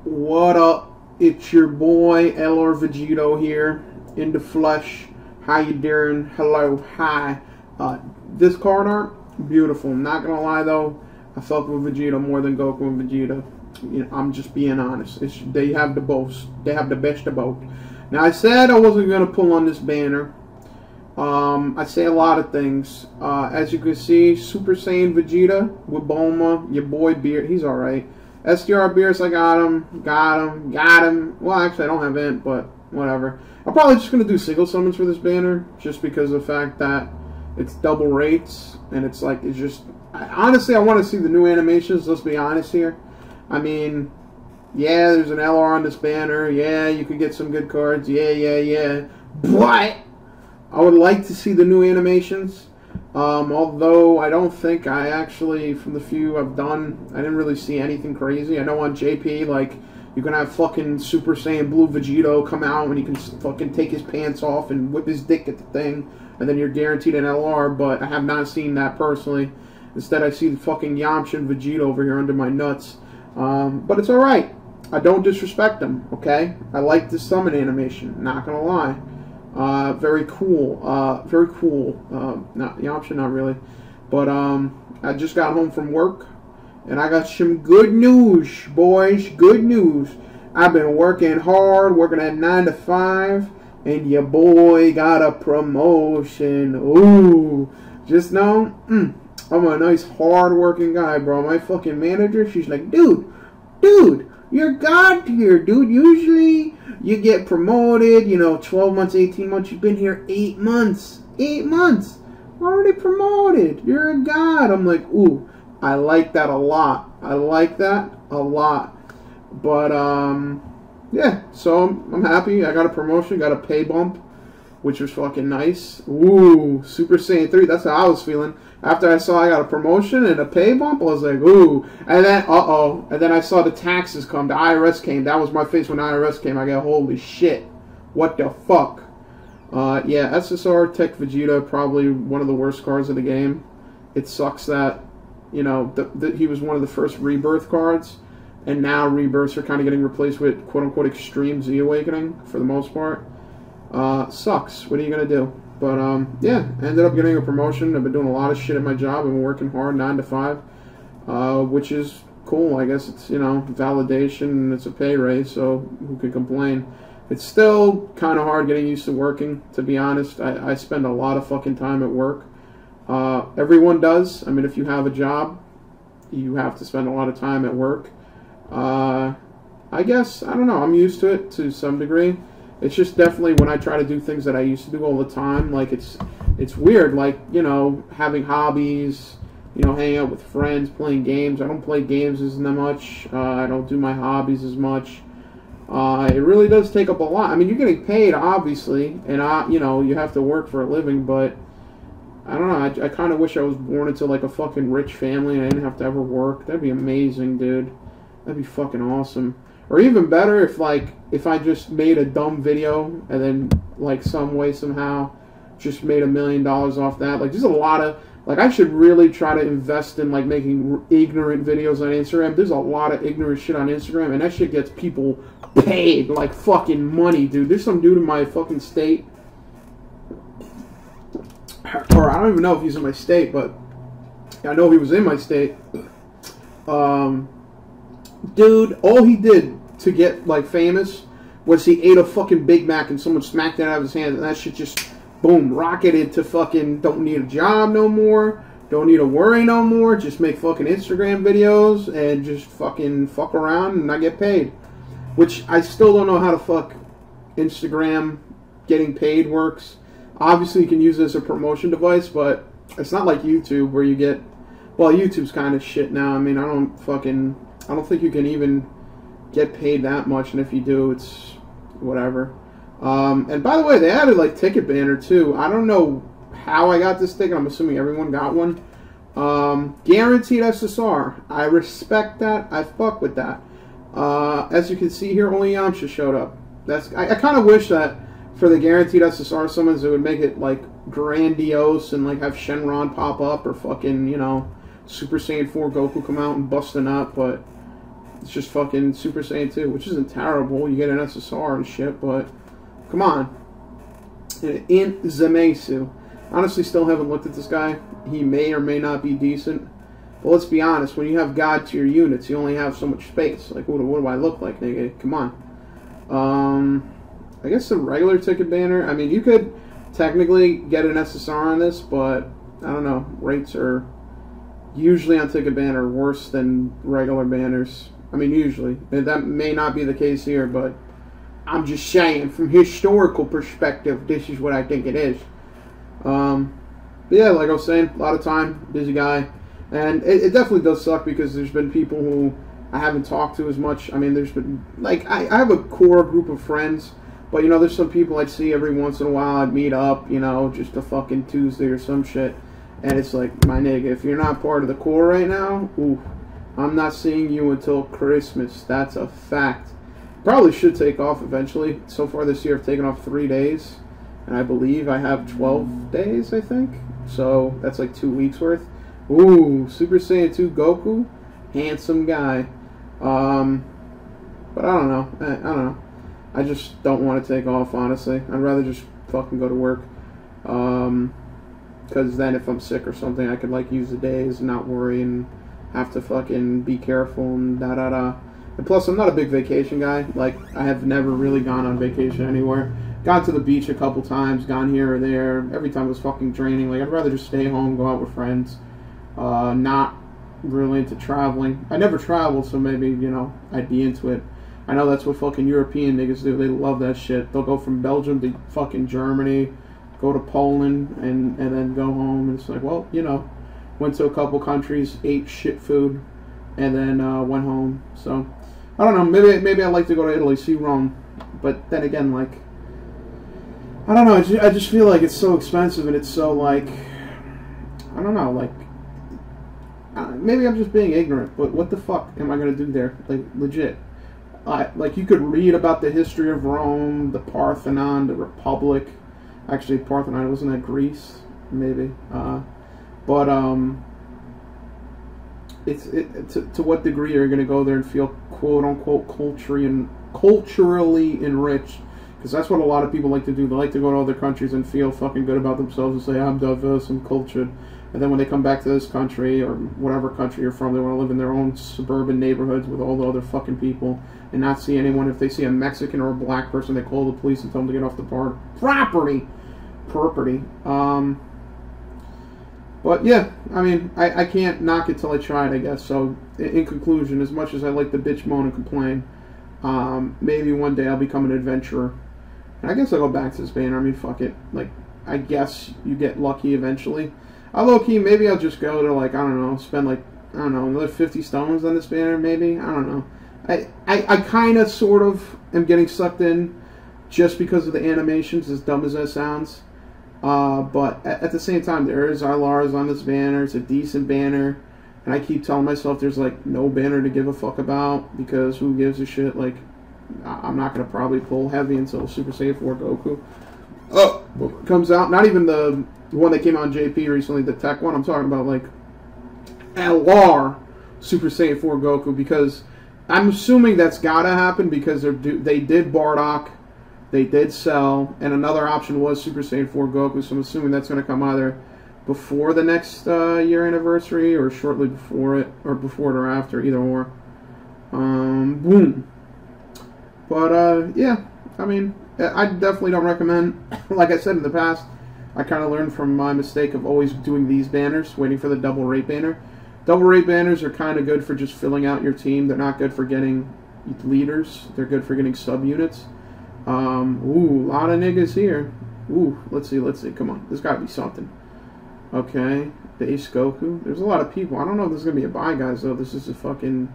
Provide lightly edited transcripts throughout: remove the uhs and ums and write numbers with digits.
What up? It's your boy LR Vegito here in the flesh. How you doing? Hello, hi. This card art, beautiful. Not gonna lie though, I fuck with Vegeta more than Goku and Vegeta. You know, I'm just being honest. They have the both. They have the best of both. Now I said I wasn't gonna pull on this banner. I say a lot of things. As you can see, Super Saiyan Vegeta with Bulma, your boy Beerus, he's alright. SDR Beerus, I got him. Well, actually, I don't have Int, but whatever. I'm probably just going to do single summons for this banner, just because of the fact that it's double rates, and it's like, it's just... honestly, I want to see the new animations, let's be honest here. I mean, yeah, there's an LR on this banner, yeah, you could get some good cards, yeah. But I would like to see the new animations. Although I don't think I actually, from the few I've done, I didn't really see anything crazy. I know on JP, like, you can have fucking Super Saiyan Blue Vegito come out and he can fucking take his pants off and whip his dick at the thing, and then you're guaranteed an LR, but I have not seen that personally. Instead, I see the fucking Yamcha and Vegeta over here under my nuts. But it's alright. I don't disrespect them, okay? I like the summon animation, not gonna lie. Very cool. Not Yamcha, not really. But I just got home from work, and I got some good news, boys. Good news. I've been working hard, working at 9 to 5, and your boy got a promotion. Ooh, just know, I'm a nice, hard-working guy, bro. My fucking manager, she's like, dude, you're God tier, dude. Usually you get promoted, you know, 12 months, 18 months. You've been here 8 months. 8 months. Already promoted. You're a god. I'm like, ooh, I like that a lot. I like that a lot. But, yeah, so I'm happy. I got a promotion, got a pay bump, which was fucking nice. Ooh, Super Saiyan 3. That's how I was feeling. After I saw I got a promotion and a pay bump, I was like, ooh. And then, and then I saw the taxes come. The IRS came. That was my face when the IRS came. I got, holy shit. What the fuck? Yeah, SSR Tech Vegeta, probably one of the worst cards of the game. It sucks that, you know, he was one of the first Rebirth cards. And now Rebirths are kind of getting replaced with quote-unquote Extreme Z Awakening, for the most part. Sucks. What are you going to do? But, yeah, ended up getting a promotion. I've been doing a lot of shit at my job. I've been working hard, 9 to 5, which is cool. I guess it's, you know, validation, and it's a pay raise, so who could complain? It's still kind of hard getting used to working, to be honest. I spend a lot of fucking time at work. Everyone does. I mean, if you have a job, you have to spend a lot of time at work. I guess, I don't know, I'm used to it to some degree. It's just definitely when I try to do things that I used to do all the time, like it's weird, like, you know, having hobbies, you know, hanging out with friends, playing games. I don't play games as much. I don't do my hobbies as much. It really does take up a lot. I mean, you're getting paid, obviously, and, you know, you have to work for a living, but I don't know, I kind of wish I was born into, like, a fucking rich family and I didn't have to ever work. That'd be amazing, dude. That'd be fucking awesome. Or even better if I just made a dumb video and then, like, some way, somehow, just made $1 million off that. Like, there's a lot of, like, I should really try to invest in, like, making ignorant videos on Instagram. There's a lot of ignorant shit on Instagram, and that shit gets people paid, like, fucking money, dude. There's some dude in my fucking state, or I don't even know if he's in my state, but I know he was in my state. Dude, all he did to get, like, famous was he ate a fucking Big Mac and someone smacked it out of his hand, and that shit just, boom, rocketed to fucking don't need a job no more, don't need to worry no more, just make fucking Instagram videos and just fucking fuck around and not get paid. Which I still don't know how the fuck Instagram getting paid works. Obviously you can use it as a promotion device, but it's not like YouTube where you get, well, YouTube's kind of shit now. I mean, I don't think you can even get paid that much, and if you do, it's whatever. And by the way, they added, like, ticket banner too. I don't know how I got this ticket. I'm assuming everyone got one. Guaranteed SSR. I respect that. I fuck with that. As you can see here, only Yamcha showed up. I kind of wish that for the guaranteed SSR summons, it would make it, like, grandiose and, like, have Shenron pop up or fucking, you know, Super Saiyan 4 Goku come out and bust a nut, but It's just fucking Super Saiyan 2, which isn't terrible. You get an SSR and shit, but come on. In Zamesu. Honestly, still haven't looked at this guy. He may or may not be decent. But let's be honest, when you have God tier units, you only have so much space. Like, what do I look like, nigga? Come on. I guess the regular ticket banner, I mean, you could technically get an SSR on this, but I don't know. Rates are usually on ticket banner worse than regular banners. I mean, usually. And that may not be the case here, but I'm just saying, from historical perspective, this is what I think it is. But yeah, like I was saying, a lot of time, busy guy. And it definitely does suck because there's been people who I haven't talked to as much. I mean, there's been, like, I have a core group of friends, but, you know, there's some people I'd see every once in a while. I'd meet up, you know, just a fucking Tuesday or some shit. And it's like, my nigga, if you're not part of the core right now, ooh, I'm not seeing you until Christmas. That's a fact. Probably should take off eventually. So far this year, I've taken off 3 days. And I believe I have 12 days, I think. So that's like 2 weeks worth. Ooh, Super Saiyan 2 Goku. Handsome guy. But I don't know. I don't know. I just don't want to take off, honestly. I'd rather just fucking go to work. Because then if I'm sick or something, I could, like, use the days and not worry and have to fucking be careful and da-da-da. And plus, I'm not a big vacation guy. Like, I have never really gone on vacation anywhere. Gone to the beach a couple times, gone here or there. Every time it was fucking draining. Like, I'd rather just stay home, go out with friends. Not really into traveling. I never traveled, so maybe, you know, I'd be into it. I know that's what fucking European niggas do. They love that shit. They'll go from Belgium to fucking Germany, go to Poland, and then go home. And it's like, well, you know, went to a couple countries, ate shit food, and then went home. So, I don't know. Maybe I'd like to go to Italy, see Rome. But then again, like, I don't know. I just feel like it's so expensive, and it's so, like, I don't know, like, maybe I'm just being ignorant, but what the fuck am I going to do there? Like, legit. Like, you could read about the history of Rome, the Parthenon, the Republic. Actually, Parthenon, wasn't that Greece? Maybe. To what degree are you going to go there and feel quote-unquote culturally enriched? Because that's what a lot of people like to do. They like to go to other countries and feel fucking good about themselves and say, I'm diverse and cultured. And then when they come back to this country, or whatever country you're from, they want to live in their own suburban neighborhoods with all the other fucking people and not see anyone. If they see a Mexican or a black person, they call the police and tell them to get off the property. But yeah, I mean, I can't knock it till I try it, I guess. So, in conclusion, as much as I like to bitch, moan, and complain, maybe one day I'll become an adventurer. And I guess I'll go back to this banner. I mean, fuck it. Like, I guess you get lucky eventually. Low-key, maybe I'll just go to, like, I don't know, spend, like, I don't know, another 50 stones on this banner, maybe? I don't know. I kind of, sort of, am getting sucked in just because of the animations, as dumb as that sounds. But at the same time, there is Lars on this banner. It's a decent banner. And I keep telling myself there's, like, no banner to give a fuck about, because who gives a shit? Like, I'm not going to probably pull heavy until Super Saiyan 4 Goku comes out. Not even the one that came out on JP recently, the tech one. I'm talking about, like, LR Super Saiyan 4 Goku, because I'm assuming that's gotta happen because they did Bardock, they did Cell, and another option was Super Saiyan 4 Goku, so I'm assuming that's going to come either before the next year anniversary or shortly before it, or before it or after, either or. Boom. But, yeah, I mean, I definitely don't recommend, like I said in the past, I kind of learned from my mistake of always doing these banners, waiting for the double rate banner. Double rate banners are kind of good for just filling out your team. They're not good for getting leaders. They're good for getting sub-units. Ooh, a lot of niggas here. Ooh, let's see. Come on, there's got to be something. Okay, base Goku. There's a lot of people. I don't know if this is going to be a buy, guys, though. This is a fucking...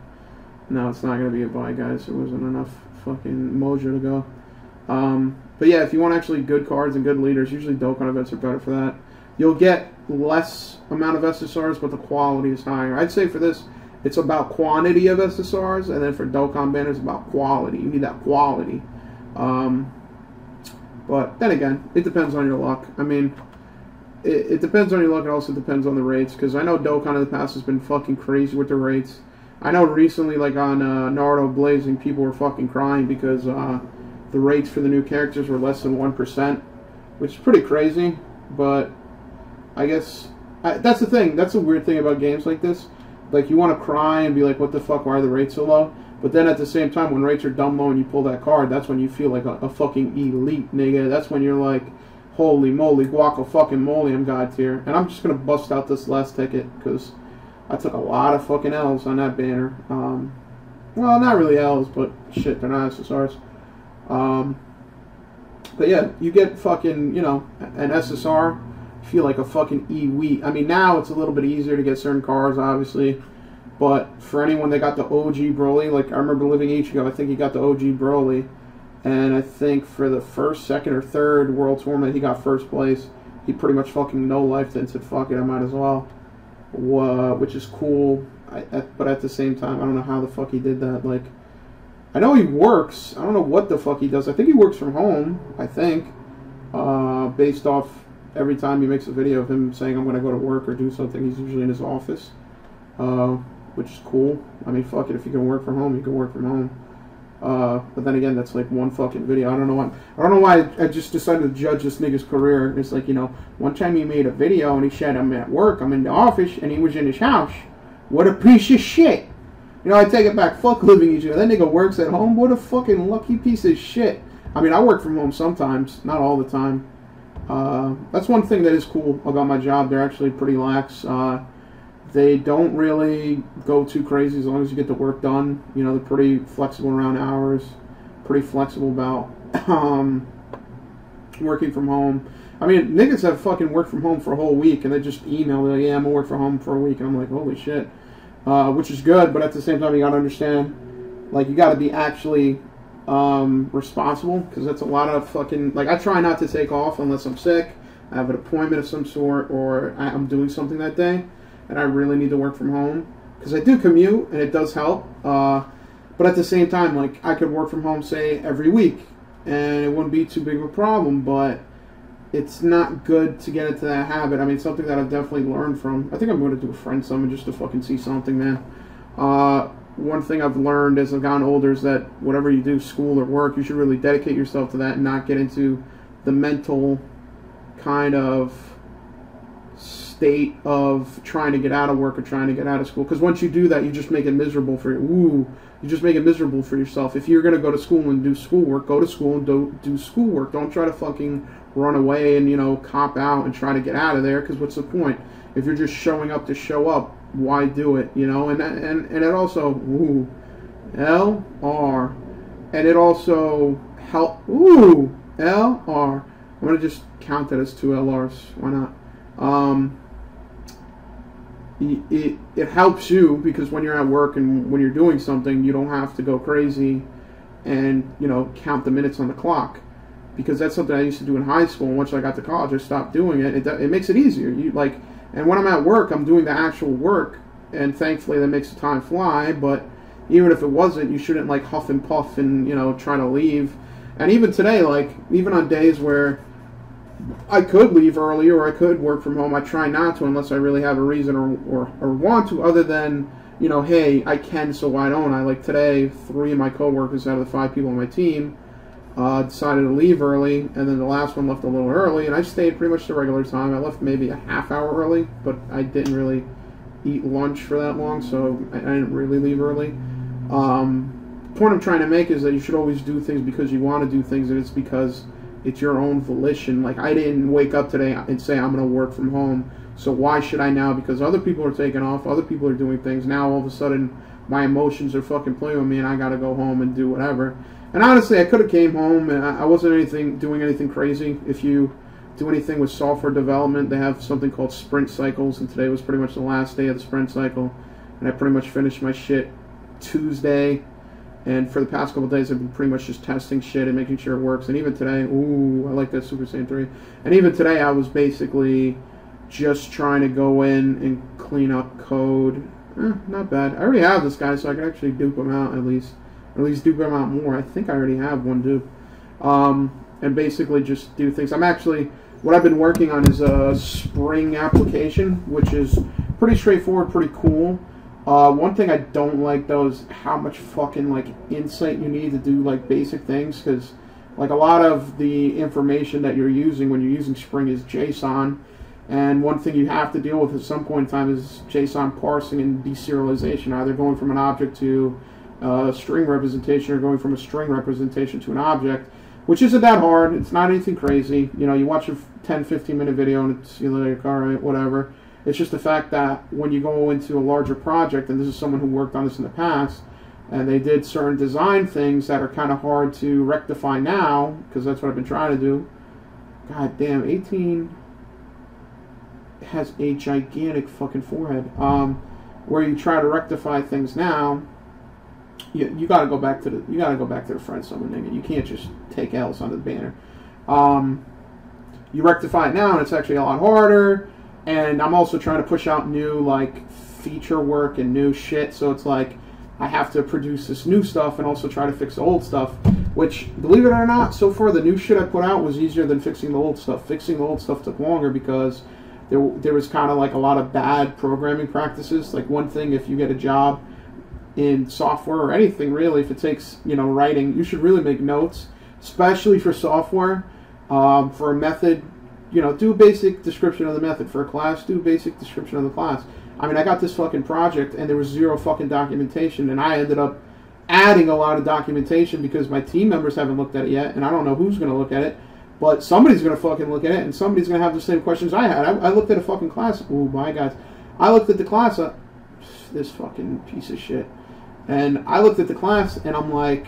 No, it's not going to be a buy, guys. There wasn't enough fucking mojo to go. But yeah, if you want actually good cards and good leaders, usually Dokkan events are better for that. You'll get less amount of SSRs, but the quality is higher. I'd say for this, it's about quantity of SSRs, and then for Dokkan banners, about quality. You need that quality. But then again, it depends on your luck. I mean, it depends on your luck. It also depends on the rates, because I know Dokkan in the past has been fucking crazy with the rates. I know recently, like on Naruto Blazing, people were fucking crying because the rates for the new characters were less than 1%, which is pretty crazy. But I guess that's the thing. That's the weird thing about games like this. Like, you want to cry and be like, what the fuck, why are the rates so low? But then at the same time, when rates are dumb low and you pull that card, that's when you feel like a fucking elite, nigga. That's when you're like, holy moly, guaca fucking moly, I'm God tier. And I'm just going to bust out this last ticket because I took a lot of fucking L's on that banner. Well, not really L's, but shit, they're not SSRs. But yeah, you get fucking, you know, an SSR, feel like a fucking E-Wheat. I mean, now it's a little bit easier to get certain cars, obviously. But for anyone that got the OG Broly, like I remember living Ichigo, I think he got the OG Broly. And I think for the first, second, or third World Tournament, he got first place. He pretty much fucking no-lifed it and said, fuck it, I might as well. Which is cool. But at the same time, I don't know how the fuck he did that. Like, I know he works. I don't know what the fuck he does. I think he works from home, I think. Based off every time he makes a video of him saying, I'm going to go to work or do something, he's usually in his office. Which is cool. I mean, fuck it. If you can work from home, you can work from home. But then again, that's like one fucking video. I don't know why I just decided to judge this nigga's career. It's like, you know, one time he made a video and he said, I'm at work, I'm in the office, and he was in his house. What a piece of shit. You know, I take it back. Fuck living easier. That nigga works at home. What a fucking lucky piece of shit. I mean, I work from home sometimes, not all the time. That's one thing that is cool about my job. They're actually pretty lax. They don't really go too crazy as long as you get the work done. You know, they're pretty flexible around hours, pretty flexible about working from home. I mean, niggas have fucking worked from home for a whole week, and they just email, they're like, yeah, I'm gonna work from home for a week. And I'm like, holy shit. Which is good, but at the same time, you gotta understand, like, you gotta be actually responsible, because that's a lot of fucking, like, I try not to take off unless I'm sick, I have an appointment of some sort, or I'm doing something that day, and I really need to work from home, because I do commute, and it does help, but at the same time, like, I could work from home, say, every week, and it wouldn't be too big of a problem, but it's not good to get into that habit. I mean, something that I've definitely learned from, I think I'm going to do a friend summon just to fucking see something, man. One thing I've learned as I've gotten older is that whatever you do, school or work, you should really dedicate yourself to that and not get into the mental kind of state of trying to get out of work or trying to get out of school. Because once you do that, you just make it miserable for you. You just make it miserable for yourself. If you're going to go to school and do schoolwork, go to school and do schoolwork. Don't try to fucking run away and, you know, cop out and try to get out of there, because what's the point? If you're just showing up to show up, why do it, you know? And it also, ooh, LR. And it also help, ooh, LR. I'm going to just count that as 2 LRs. Why not? It helps you, because when you're at work and when you're doing something, you don't have to go crazy and, you know, count the minutes on the clock. Because that's something I used to do in high school, and once I got to college, I stopped doing it. It makes it easier. And when I'm at work, I'm doing the actual work, and thankfully that makes the time fly. But even if it wasn't, you shouldn't like huff and puff and, you know, try to leave. And even today, like, even on days where I could leave early or I could work from home, I try not to unless I really have a reason or want to, other than, you know, hey, I can, so why don't I? Like today, 3 of my coworkers out of the 5 people on my team decided to leave early, and then the last one left a little early, and I stayed pretty much the regular time. I left maybe a half hour early, but I didn't really eat lunch for that long, so I didn't really leave early. The point I'm trying to make is that you should always do things because you want to do things, and it's because it's your own volition. Like, I didn't wake up today and say I'm going to work from home, so why should I now? Because other people are taking off, other people are doing things. Now all of a sudden my emotions are fucking playing with me, and I got to go home and do whatever. And honestly, I could have came home, and I wasn't doing anything crazy. If you do anything with software development, they have something called sprint cycles, and today was pretty much the last day of the sprint cycle, and I pretty much finished my shit Tuesday, and for the past couple of days I've been pretty much just testing shit and making sure it works. And even today, ooh, I like that Super Saiyan 3, and even today I was basically just trying to go in and clean up code. Not bad. I already have this guy, so I can actually dupe him out at least. Or at least dupe him out more. I think I already have one dupe. And basically just do things. What I've been working on is a spring application, which is pretty straightforward, pretty cool. One thing I don't like though is how much fucking like insight you need to do like basic things, because like a lot of the information that you're using when you're using Spring is JSON, and one thing you have to deal with at some point in time is JSON parsing and deserialization, either going from an object to a string representation or going from a string representation to an object, which isn't that hard. It's not anything crazy. You know, you watch a 10-15 minute video and it's, you're like, all right, whatever. It's just the fact that when you go into a larger project, and this is someone who worked on this in the past, and they did certain design things that are kind of hard to rectify now, because that's what I've been trying to do. God damn, 18 has a gigantic fucking forehead. Where you try to rectify things now, you gotta go back to the front summon, nigga. You can't just take L's on the banner. You rectify it now, and it's actually a lot harder. And I'm also trying to push out new like feature work and new shit, so it's like I have to produce this new stuff and also try to fix the old stuff, which, believe it or not, so far the new shit I put out was easier than fixing the old stuff. Fixing the old stuff took longer because there was kind of like a lot of bad programming practices. Like, one thing, if you get a job in software or anything really, if it takes, you know, writing, you should really make notes, especially for software. For a method, you know, do a basic description of the method. For a class, do a basic description of the class. I mean, I got this fucking project and there was zero fucking documentation, and I ended up adding a lot of documentation because my team members haven't looked at it yet, and I don't know who's going to look at it, but somebody's going to fucking look at it, and somebody's going to have the same questions I had. I looked at a fucking class. Ooh, my God. I looked at the class. This fucking piece of shit. And I looked at the class, and I'm like,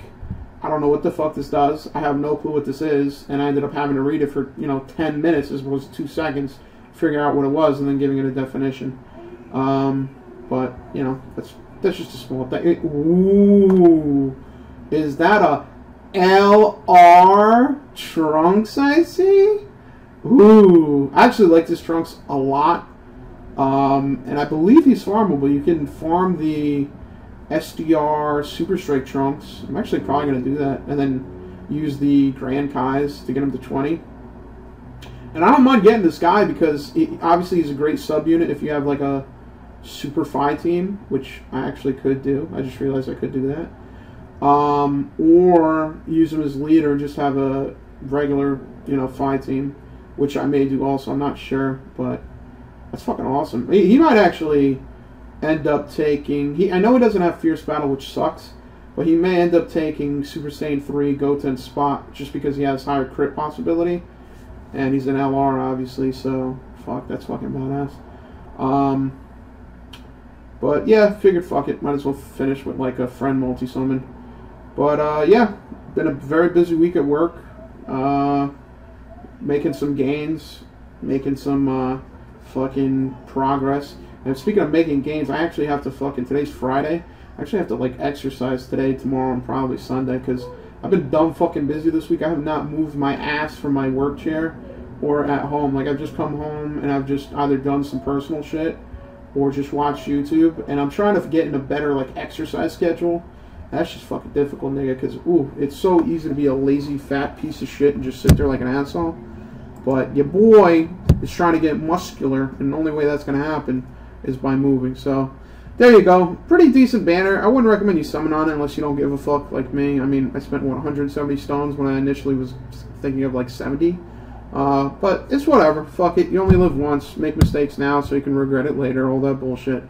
I don't know what the fuck this does. I have no clue what this is, and I ended up having to read it for, you know, 10 minutes as opposed to 2 seconds, figure out what it was, and then giving it a definition. But, you know, that's just a small thing. Ooh, is that a LR Trunks I see? Ooh, I actually like this Trunks a lot. And I believe he's farmable. You can farm the SDR Super Strike Trunks. I'm actually probably going to do that, and then use the Grand Kais to get him to 20. And I don't mind getting this guy because obviously he's a great subunit if you have like a Super Phi team, which I actually could do. I just realized I could do that. Or use him as leader and just have a regular, you know, Phi team, which I may do also. I'm not sure, but that's fucking awesome. He might actually end up taking... I know he doesn't have Fierce Battle, which sucks, but he may end up taking Super Saiyan 3, Goten, and Spot, just because he has higher crit possibility. And he's an LR, obviously, so fuck, that's fucking badass. But yeah, figured fuck it, might as well finish with like a friend multi-summon. But yeah, been a very busy week at work. Making some gains, making some fucking progress. And speaking of making gains, I actually have to fucking, today's Friday, I actually have to like exercise today, tomorrow, and probably Sunday, because I've been dumb fucking busy this week. I have not moved my ass from my work chair or at home. Like, I've just come home and I've just either done some personal shit or just watched YouTube, and I'm trying to get in a better like exercise schedule. That's just fucking difficult, nigga, because ooh, it's so easy to be a lazy fat piece of shit and just sit there like an asshole. But your boy is trying to get muscular, and the only way that's going to happen is by moving. So there you go. Pretty decent banner. I wouldn't recommend you summon on it unless you don't give a fuck like me. I mean, I spent, what, 170 stones when I initially was thinking of like 70. But it's whatever. Fuck it. You only live once. Make mistakes now so you can regret it later. All that bullshit.